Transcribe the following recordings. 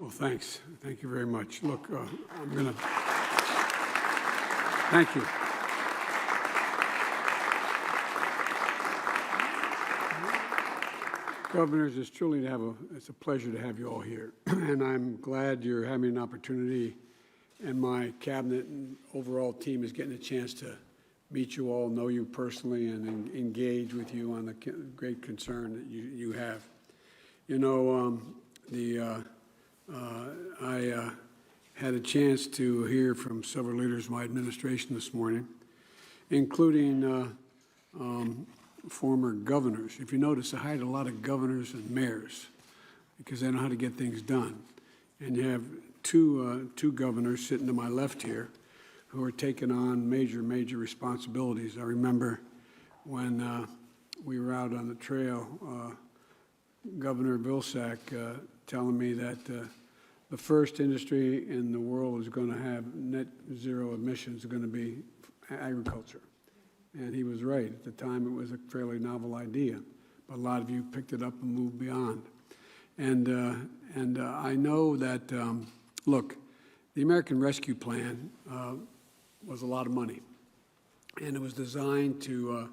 Well, thanks. Thank you very much. Look, I'm going to thank you. Governors, it's a pleasure to have you all here. And I'm glad you're having an opportunity, and my cabinet and overall team is getting a chance to meet you all, know you personally, and engage with you on the great concern that you have. You know, I had a chance to hear from several leaders of my administration this morning, including former governors. If you notice, I hired a lot of governors and mayors because they know how to get things done. And you have two governors sitting to my left here who are taking on major responsibilities. I remember when we were out on the trail, Governor Vilsack telling me that the first industry in the world is going to have net zero emissions is going to be agriculture. And he was right. At the time, it was a fairly novel idea, but a lot of you picked it up and moved beyond. And I know that, look, the American Rescue Plan was a lot of money, and it was designed to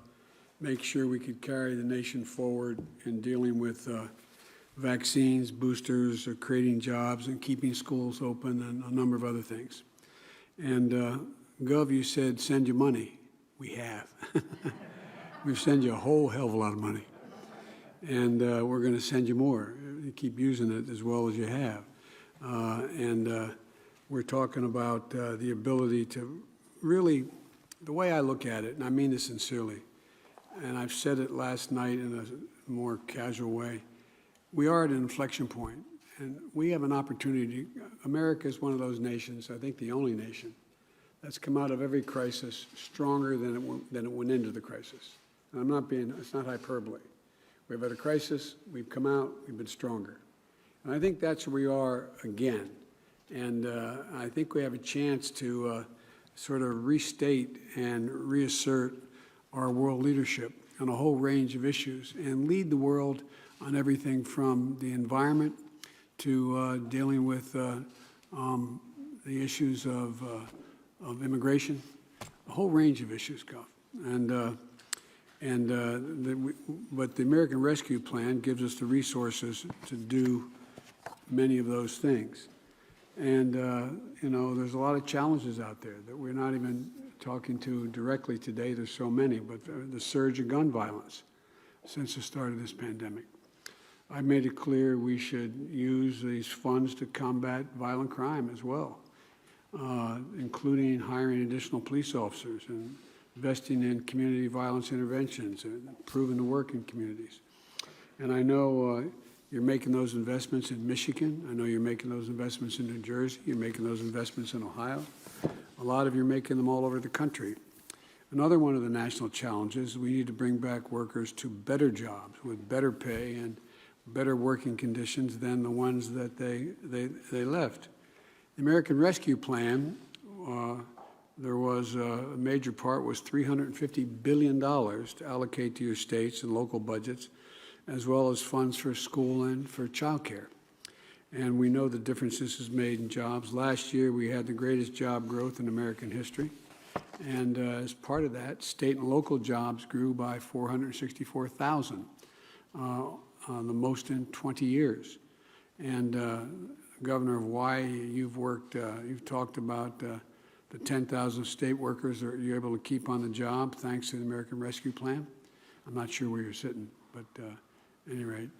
make sure we could carry the nation forward in dealing with vaccines, boosters, creating jobs, and keeping schools open, and a number of other things. And Gov, you said, send you money. We have. We've sent you a whole hell of a lot of money. And we're going to send you more. You keep using it as well as you have. We're talking about the ability to really, the way I look at it, and I mean this sincerely, and I've said it last night in a more casual way, we are at an inflection point, and we have an opportunity. America is one of those nations, I think the only nation, that's come out of every crisis stronger than it went into the crisis. And it's not hyperbole. We've had a crisis, we've come out, we've been stronger. And I think that's where we are again. And I think we have a chance to sort of restate and reassert our world leadership on a whole range of issues and lead the world on everything from the environment to dealing with the issues of immigration, a whole range of issues, Gov. But the American Rescue Plan gives us the resources to do many of those things. And, you know, there's a lot of challenges out there that we're not even talking to directly today. There's so many, but the surge of gun violence since the start of this pandemic. I made it clear we should use these funds to combat violent crime as well, including hiring additional police officers and investing in community violence interventions and improving the work in communities. And I know you're making those investments in Michigan. I know you're making those investments in New Jersey. You're making those investments in Ohio. A lot of you are making them all over the country. Another one of the national challenges, we need to bring back workers to better jobs with better pay and better working conditions than the ones that they left. The American Rescue Plan, there was a major part was $350 billion to allocate to your states and local budgets, as well as funds for school and for child care. And we know the difference this has made in jobs. Last year, we had the greatest job growth in American history. And as part of that, state and local jobs grew by 464,000, the most in 20 years. And Governor of Hawaii, you've talked about the 10,000 state workers that you're able to keep on the job thanks to the American Rescue Plan. I'm not sure where you're sitting, but at any rate,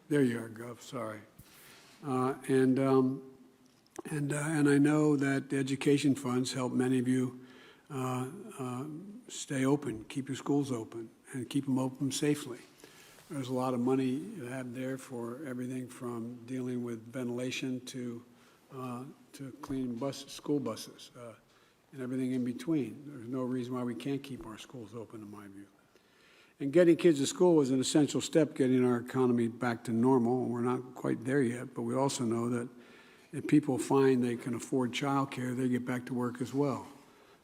there you are, Gov, sorry. And I know that the education funds help many of you stay open, keep your schools open, and keep them open safely. There's a lot of money you have there for everything from dealing with ventilation to cleaning school buses and everything in between. There's no reason why we can't keep our schools open, in my view. And getting kids to school is an essential step getting our economy back to normal. We're not quite there yet, but we also know that if people find they can afford child care, they get back to work as well.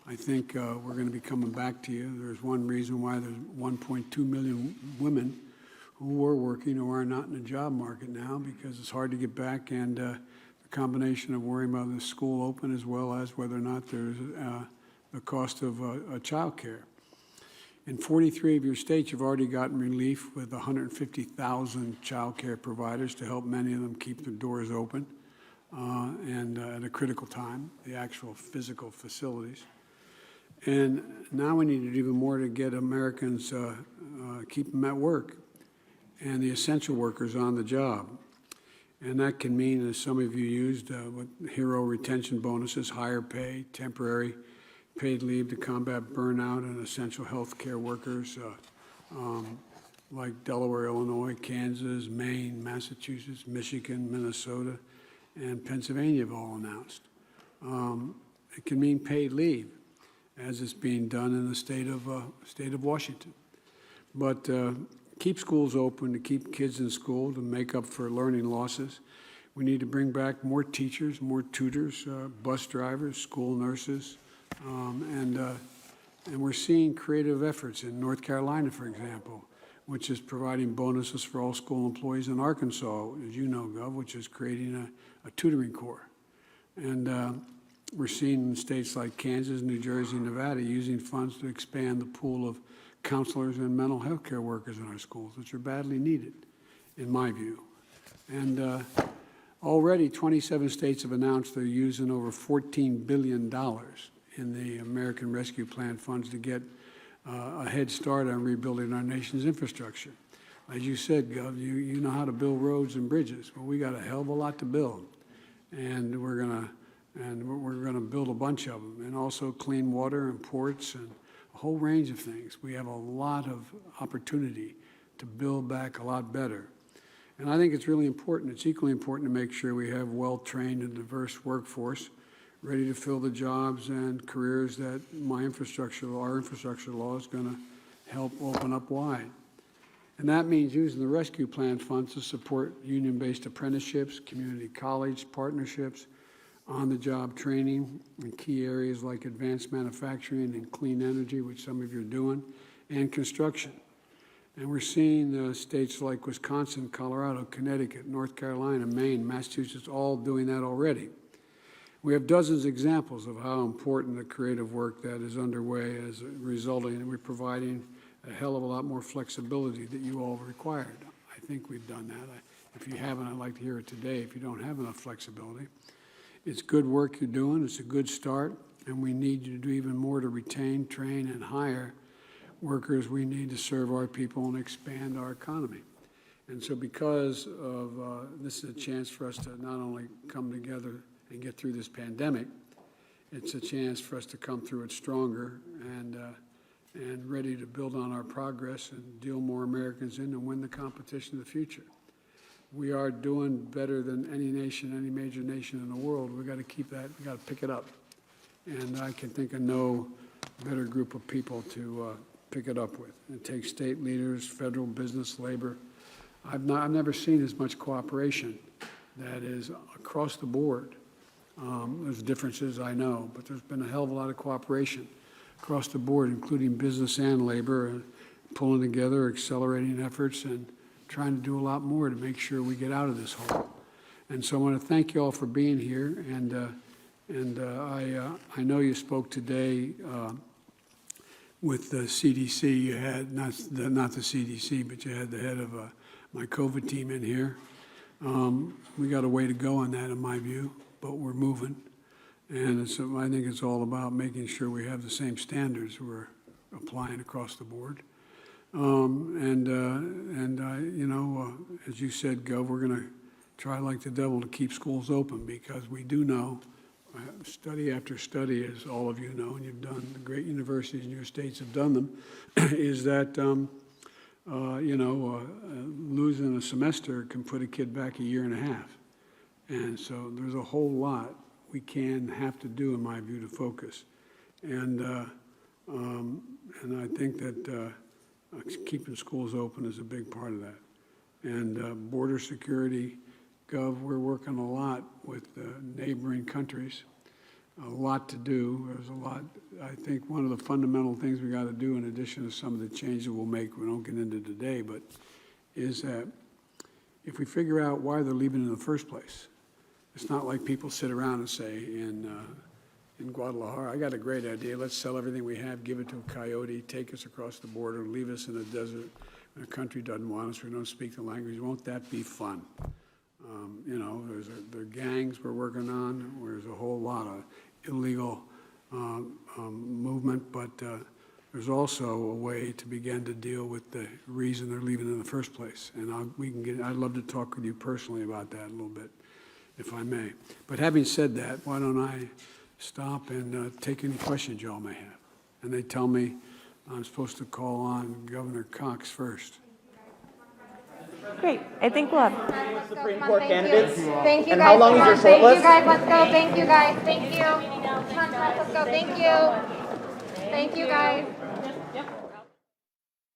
I think we're going to be coming back to you. There's one reason why there's 1.2 million women who were working who are not in the job market now, because it's hard to get back and a combination of worrying about the school open as well as whether or not there's the cost of child care. In 43 of your states, you've already gotten relief with 150,000 child care providers to help many of them keep their doors open and at a critical time, the actual physical facilities. And now we need to do even more to get Americans, keep them at work and the essential workers on the job. And that can mean, as some of you used, with hero retention bonuses, higher pay, temporary paid leave to combat burnout and essential health care workers like Delaware, Illinois, Kansas, Maine, Massachusetts, Michigan, Minnesota, and Pennsylvania have all announced. It can mean paid leave, as is being done in the state of Washington. But keep schools open, to keep kids in school, to make up for learning losses. We need to bring back more teachers, more tutors, bus drivers, school nurses, and we're seeing creative efforts in North Carolina, for example, which is providing bonuses for all school employees in Arkansas, as you know, Gov, which is creating a tutoring corps. And we're seeing in states like Kansas, New Jersey, and Nevada using funds to expand the pool of counselors and mental health care workers in our schools, which are badly needed, in my view. And already 27 states have announced they're using over $14 billion in the American Rescue Plan funds to get a head start on rebuilding our nation's infrastructure. As you said, Gov, you know how to build roads and bridges. Well, we got a hell of a lot to build, and we're gonna build a bunch of them, and also clean water and ports and a whole range of things. We have a lot of opportunity to build back a lot better. And I think it's really important, it's equally important to make sure we have well-trained and diverse workforce ready to fill the jobs and careers that our infrastructure law is going to help open up wide. And that means using the rescue plan funds to support union-based apprenticeships, community college partnerships, on-the-job training in key areas like advanced manufacturing and clean energy, which some of you are doing, and construction. And we're seeing states like Wisconsin, Colorado, Connecticut, North Carolina, Maine, Massachusetts, all doing that already. We have dozens of examples of how important the creative work that is underway is resulting, and we're providing a hell of a lot more flexibility that you all required. I think we've done that. If you haven't, I'd like to hear it today if you don't have enough flexibility. It's good work you're doing. It's a good start, and we need you to do even more to retain, train, and hire workers we need to serve our people and expand our economy. And so because of this is a chance for us to not only come together and get through this pandemic, it's a chance for us to come through it stronger and ready to build on our progress and deal more Americans in and win the competition of the future. We are doing better than any nation, any major nation in the world. We've got to keep that, we've got to pick it up. And I can think of no better group of people to pick it up with. It takes state leaders, federal business, labor. I've never seen as much cooperation that is across the board. There's differences, I know, but there's been a hell of a lot of cooperation across the board, including business and labor, pulling together, accelerating efforts, and trying to do a lot more to make sure we get out of this hole. And so I want to thank you all for being here. And I know you spoke today with the CDC. You had not the CDC, but you had the head of my COVID team in here. We got a way to go on that, in my view, but we're moving. And I think it's all about making sure we have the same standards we're applying across the board. You know, as you said, Gov, we're going to try like the devil to keep schools open, because we do know, study after study, as all of you know, and you've done, the great universities in your states have done them, is that, losing a semester can put a kid back a year and a half. And so there's a whole lot we can have to do, in my view, to focus. And I think that keeping schools open is a big part of that. And border security, Gov, we're working a lot with neighboring countries, a lot to do. There's a lot. I think one of the fundamental things we got to do, in addition to some of the changes we'll make, we don't get into today, but is that if we figure out why they're leaving in the first place, It's not like people sit around and say in Guadalajara, I got a great idea, let's sell everything we have, give it to a coyote, take us across the border, and leave us in the desert when a country doesn't want us, we don't speak the language. Won't that be fun? You know, there are gangs we're working on, there's a whole lot of illegal movement, but there's also a way to begin to deal with the reason they're leaving in the first place. And I'd love to talk with you personally about that a little bit, if I may. But having said that, why don't I stop and take any questions y'all may have? And they tell me I'm supposed to call on Governor Cox first. Great. I think we'll have. Supreme Court candidates. Thank you And guys. how long is your short Thank you list? guys. Let's go. Thank you guys. Thank you. Come on, let's go. Thank you. Thank you guys.